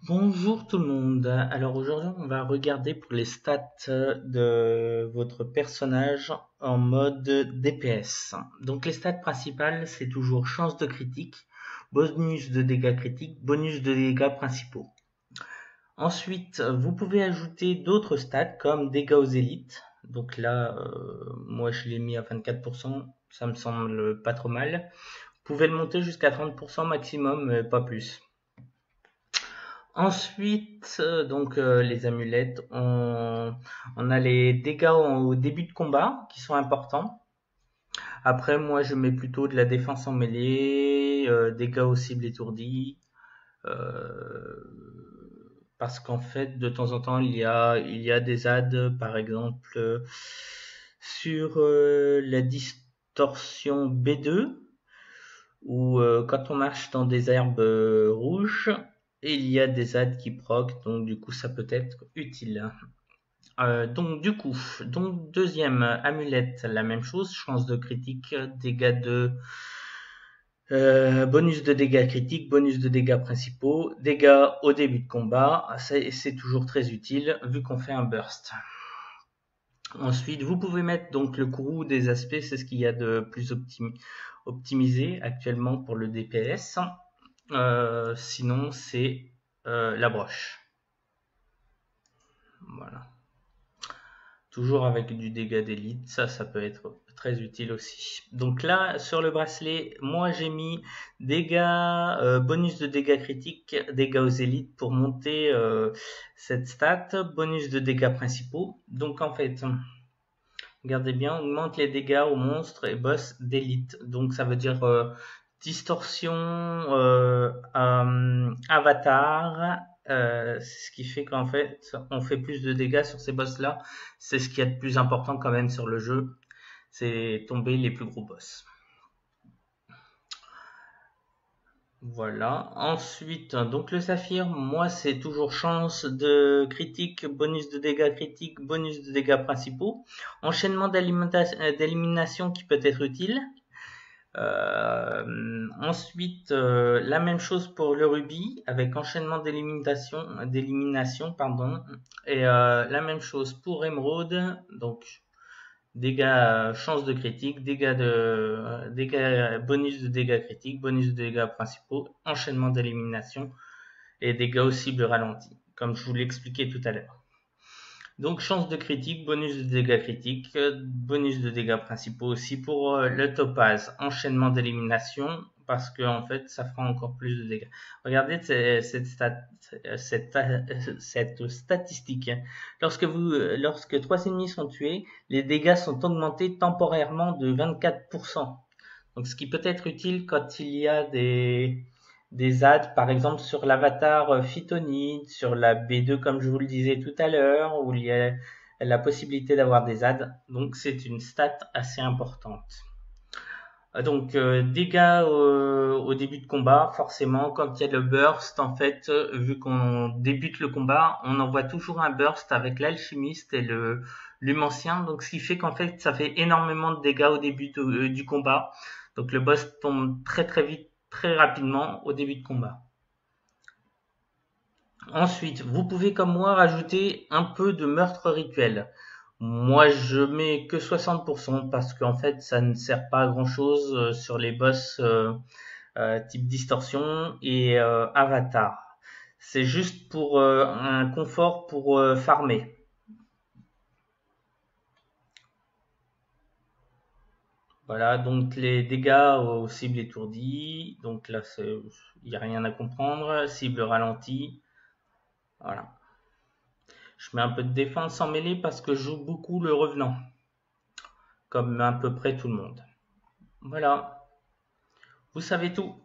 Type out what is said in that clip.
Bonjour tout le monde. Alors aujourd'hui, on va regarder pour les stats de votre personnage en mode DPS. Donc les stats principales, c'est toujours chance de critique, bonus de dégâts critiques, bonus de dégâts principaux. Ensuite, vous pouvez ajouter d'autres stats comme dégâts aux élites. Donc là, moi je l'ai mis à 24%, ça me semble pas trop mal. Vous pouvez le monter jusqu'à 30% maximum, mais pas plus. Ensuite, les amulettes, on a les dégâts au début de combat qui sont importants. Après, moi, je mets plutôt de la défense en mêlée, dégâts aux cibles étourdies, euh, parce qu'en fait, de temps en temps, il y a des adds, par exemple, sur la distorsion B2, où quand on marche dans des herbes rouges, il y a des adds qui proc, donc du coup ça peut être utile. Donc deuxième amulette, la même chose, chance de critique, dégâts de bonus de dégâts critiques, bonus de dégâts principaux, dégâts au début de combat, c'est toujours très utile vu qu'on fait un burst. Ensuite, vous pouvez mettre donc le courroux des aspects, c'est ce qu'il y a de plus optimisé actuellement pour le DPS. Sinon, c'est la broche. Voilà. Toujours avec du dégât d'élite, ça peut être très utile aussi. Donc là, sur le bracelet, moi j'ai mis dégâts, bonus de dégâts critiques, dégâts aux élites pour monter cette stat, bonus de dégâts principaux. Donc en fait, regardez bien, on augmente les dégâts aux monstres et boss d'élite. Donc ça veut dire distorsion, avatar. C'est ce qui fait qu'en fait, on fait plus de dégâts sur ces boss-là. C'est ce qu'il y a de plus important quand même sur le jeu. C'est tomber les plus gros boss. Voilà. Ensuite, donc le saphir, moi c'est toujours chance de critique, bonus de dégâts critiques, bonus de dégâts principaux. Enchaînement d'élimination qui peut être utile. Ensuite, la même chose pour le rubis avec enchaînement d'élimination, pardon, et la même chose pour émeraude, donc dégâts, chance de critique, bonus de dégâts critiques, bonus de dégâts principaux, enchaînement d'élimination et dégâts aux cibles ralentis, comme je vous l'expliquais tout à l'heure. Donc chance de critique, bonus de dégâts critiques, bonus de dégâts principaux aussi pour le topaz, enchaînement d'élimination, parce que en fait ça fera encore plus de dégâts. Regardez cette statistique. Lorsque 3 ennemis sont tués, les dégâts sont augmentés temporairement de 24%. Donc ce qui peut être utile quand il y a des adds, par exemple sur l'avatar Phytonide, sur la B2 comme je vous le disais tout à l'heure, où il y a la possibilité d'avoir des adds. Donc c'est une stat assez importante. Donc dégâts au début de combat, forcément quand il y a le burst, en fait, vu qu'on débute le combat, on envoie toujours un burst avec l'alchimiste et le l'humancien, donc ce qui fait qu'en fait ça fait énormément de dégâts au début du combat. Donc le boss tombe très très vite, très rapidement au début de combat. Ensuite, vous pouvez comme moi rajouter un peu de meurtre rituel. Moi, je mets que 60% parce qu'en fait, ça ne sert pas à grand chose sur les boss type distorsion et avatar. C'est juste pour un confort pour farmer. Voilà, donc les dégâts aux cibles étourdies. Donc là, il n'y a rien à comprendre. Cible ralentie. Voilà. Je mets un peu de défense en mêlée parce que je joue beaucoup le revenant, comme à peu près tout le monde. Voilà, vous savez tout.